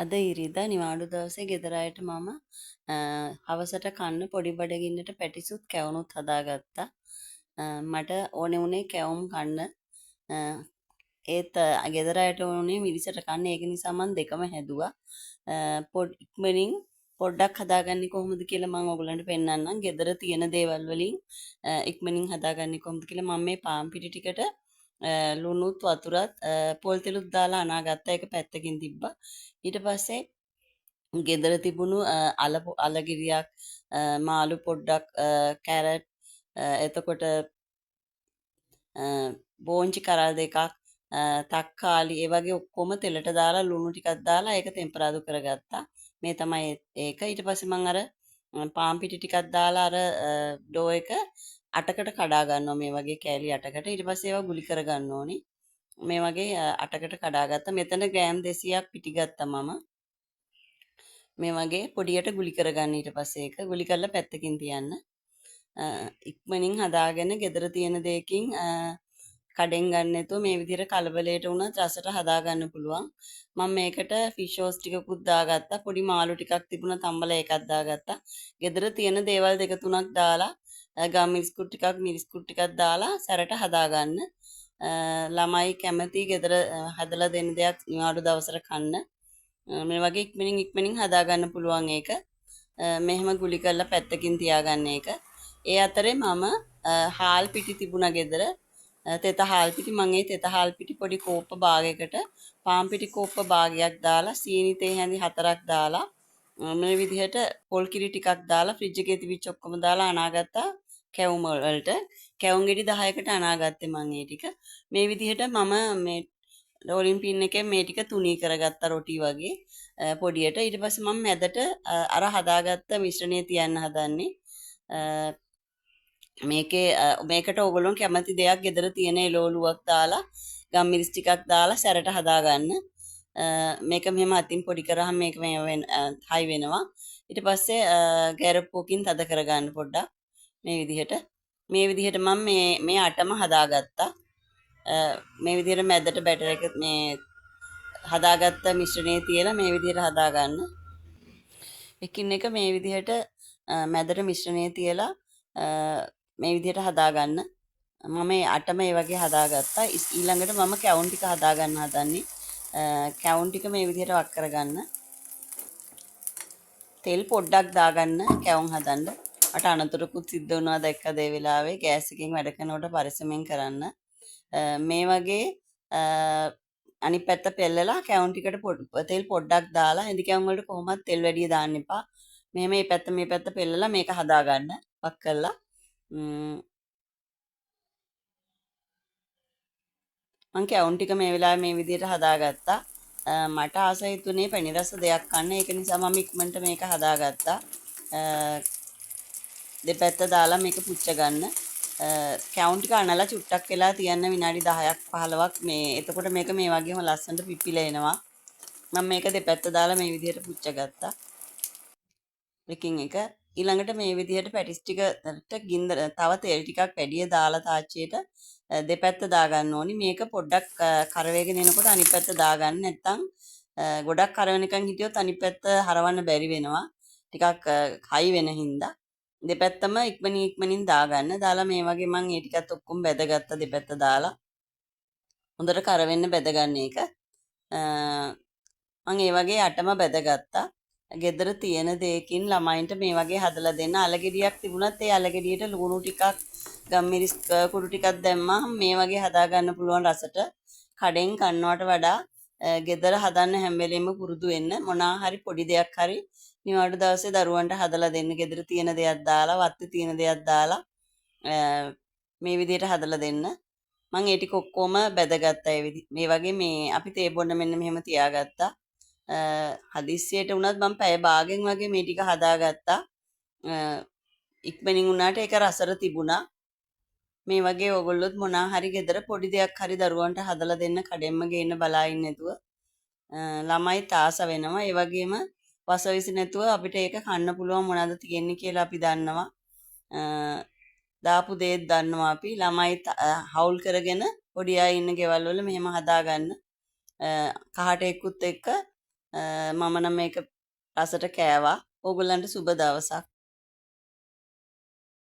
අද ඉරිදා නිවාඩු දවසේ ගෙදර අයට මම හවසට කන්න පොඩි බඩගින්නට පැටිසුත් කැවුනුත් හදාගත්තා. මට ඕනේ වුණේ කැවුම් කන්න. අ, ඒත් ගෙදර අයට ඕනේ මිරිසට කන්න. ඒක නිසා මම දෙකම හැදුවා. ඉක්මනින් පොඩ්ඩක් හදාගන්නේ කොහොමද කියලා මම ඔයගලන්ට පෙන්නන්නම්. ගෙදර තියෙන දේවල් වලින් ඉක්මනින් හදාගන්නේ කොහොමද කියලා මම මේ පාන් පිටි ටිකට ලුණුත් වතුරත් පොල් තෙලුත් දාලා අනාගත්තා. ඒක පැත්තකින් තිබ්බා. ඊට පස්සේ ගෙදර තිබුණු අලගිරියක් මාළු පොඩ්ඩක් කැරට් එතකොට බෝංචි කරල් දෙකක් තක්කාලි ඒ වගේ ඔක්කොම තෙලට දාලා ලුණු ටිකක් දාලා ඒක ටෙම්පරාදු කරගත්තා. මේ තමයි ඒක. ඊට පස්සේ මම අර පාන් පිටි ටිකක් දාලා අර ඩෝ එක අටකට කඩා ගන්නවා මේ වගේ කෑලි අටකට. ඊට පස්සේ ඒවා ගුලි කරගන්න ඕනේ. මේ වගේ අටකට කඩාගත්තා. මෙතන ග්‍රෑම් 200ක් පිටි ගත්තා මම. මේ වගේ පොඩියට ගුලි කරගන්න ඊට පස්සේ ඒක ගුලි කරලා පැත්තකින් තියන්න. ඉක්මනින් හදාගෙන ගෙදර තියෙන දෙයකින් කඩෙන් ගන්න නැතුව මේ විදිහට කලබලයට වුණත් රසට හදා ගන්න පුළුවන්. මම මේකට ෆිෂ් ඕස් ටිකකුත් දාගත්තා. පොඩි මාළු ටිකක් තිබුණා තම්බලා ඒකත් දාගත්තා. ගෙදර තියෙන දේවල් දෙක තුනක් දාලා ගම් මිරිස්කුට් ටිකක් දාලා සැරට හදා ගන්න. ළමයි කැමති ගෙදර හදලා දෙන දෙයක් නිවාඩු දවසට කන්න. මේ වගේ ඉක්මනින් හදා ගන්න පුළුවන් ඒක. මෙහෙම ගුලි කරලා පැත්තකින් තියාගන්න ඒක. ඒ අතරේ මම හාල් පිටි තිබුණා ගෙදර. තෙත හාල් පිටි මම ඒ තෙත හාල් පිටි පොඩි කෝප්ප භාගයකට පාන් පිටි කෝප්ප භාගයක් දාලා සීනි තේ හැඳි 4ක් දාලා මේ විදිහට පොල් කිරි ටිකක් දාලා ෆ්‍රිජ් එකේ තිබිච්ච ඔක්කොම දාලා අනාගත්තා කැවුම් වලට. කැවුම් ගෙඩි 10කට අනාගත්තේ මම ඒ ටික. මේ විදිහට මම මේ රෝලින් පින් එකෙන් මේ ටික තුනී කරගත්තා රොටි වගේ පොඩියට. ඊට පස්සේ මම මැදට අර හදාගත්ත මිශ්‍රණය තියන්න හදන්නේ. මේකට ඕගොල්ලෝ කැමති දෙයක් ගෙදර තියෙන එළවලුවක් දාලා ගම් මිරිස් ටිකක් දාලා සැරට හදාගන්න. මේක මෙහෙම අතින් පොඩි කරාම මේක හයි වෙනවා. ඊට පස්සේ ගැරප්පුවකින් තද කරගන්න පොඩ්ඩක් මේ විදිහට මම මේ අටම හදාගත්තා. මේ විදිහට මැදට බැටර් එක මේ හදාගත්ත මිශ්‍රණය තියලා මේ විදිහට හදාගන්න. එකින් එක මේ විදිහට මැදට මිශ්‍රණය තියලා මේ විදිහට හදාගන්න. මම මේ අටම ඒ වගේ හදාගත්තා. ඊළඟට මම කැවුම් ටික හදාගන්න හදන්නේ. කැවුම් ටික මේ විදිහට වක් කරගන්න. තෙල් පොඩ්ඩක් දාගන්න කැවුම් හදන්න. මට අනතුරකුත් සිද්ධ වුණා දැක්කද ඒ වෙලාවේ ගෑස් එකෙන් වැඩ කරනකොට පරිස්සමෙන් කරන්න. මේ වගේ අනිත් පැත්ත පෙල්ලලා කැවුම් ටිකට තෙල් පොඩ්ඩක් දාලා ඉදි කැවුම් වලට කොහොමවත් තෙල් වැඩි දාන්න එපා. මෙහෙම මේ පැත්ත පෙල්ලලා මේක හදාගන්න. වක් කරලා මම කැවුම් ටික මේ වෙලාවේ මේ විදිහට හදාගත්තා. මට ආසයි තුනේ පැණි රස දෙයක් කන්න. ඒක නිසා මම ඉක්මනට මේක හදාගත්තා. දෙපැත්ත දාලා මේක පුච්ච ගන්න. කැවුම් ටික අනලා චුට්ටක් වෙලා තියන්න විනාඩි 10ක් 15ක් මේ එතකොට මේක මේ වගේම ලස්සනට පිපිලා එනවා. මම මේක දෙපැත්ත දාලා මේ විදිහට පුච්ච ගත්තා. එකින් එක ඊළඟට මේ විදිහට පැටිස් ටිකට ගින්දර තව තෙල් ටිකක් වැඩිය දාලා තාච්චියට දෙපැත්ත දාගන්න ඕනි. මේක පොඩ්ඩක් කරවේගෙන එනකොට අනිත් පැත්ත දාගන්න. නැත්නම් ගොඩක් කරවනකන් හිටියොත් අනිත් පැත්ත හරවන්න බැරි වෙනවා. ටිකක් හයි වෙන හින්දා දෙපැත්තම ඉක්මනින් දාගන්න. දාලා මේ වගේ මම ඒ ටිකත් ඔක්කොම බැදගත්ත දෙපැත්ත දාලා. හොඳට කරවෙන්න බැදගන්න ඒක. මම ඒ වගේ අටම බැදගත්තා. ගෙදර තියෙන දෙයකින් ළමයින්ට මේ වගේ හදලා දෙන්න. අලගෙඩියක් තිබුණත් ඒ අලගෙඩියට ලුණු ටිකක් ගම්මිරිස් කුඩු ටිකක් දැම්මම මේ වගේ හදා ගන්න පුළුවන් රසට. කඩෙන් කන්නවට වඩා ගෙදර හදන්න හැම වෙලෙම පුරුදු වෙන්න. මොනවා හරි පොඩි දෙයක් හරි නිවාඩු දවසේ දරුවන්ට හදලා දෙන්න. ගෙදර තියෙන දෙයක් දාලා වත්තේ තියෙන දෙයක් දාලා මේ විදිහට හදලා දෙන්න. මම ඒ ටික ඔක්කොම බැදගත්තා. මේ වගේ මේ අපි තේ බොන්න මෙන්න මෙහෙම තියාගත්තා. හදිස්සියට වුණත් මම පැය භාගෙන් වගේ මේ ටික හදාගත්තා. ඉක්මනින් වුණාට ඒක රසට තිබුණා. මේ වගේ ඕගොල්ලොත් මොනා හරි ගෙදර පොඩි දෙයක් හරි දරුවන්ට හදලා දෙන්න කඩෙන්ම ගේන්න බලා ඉන්න නැතුව ළමයි තාස වෙනවා. ඒ වගේම වසවිසි නැතුව අපිට ඒක කන්න පුළුවන් මොනවද තියෙන්නේ කියලා අපි දන්නවා. දාපු දේත් දන්නවා අපි. ළමයි හවුල් කරගෙන පොඩි අය ඉන්න ගෙවල් වල මෙහෙම හදාගන්න. කහට එක්කුත් එක්ක මම නම් මේක රසට කෑවා. ඕගොල්ලන්ට සුබ දවසක්.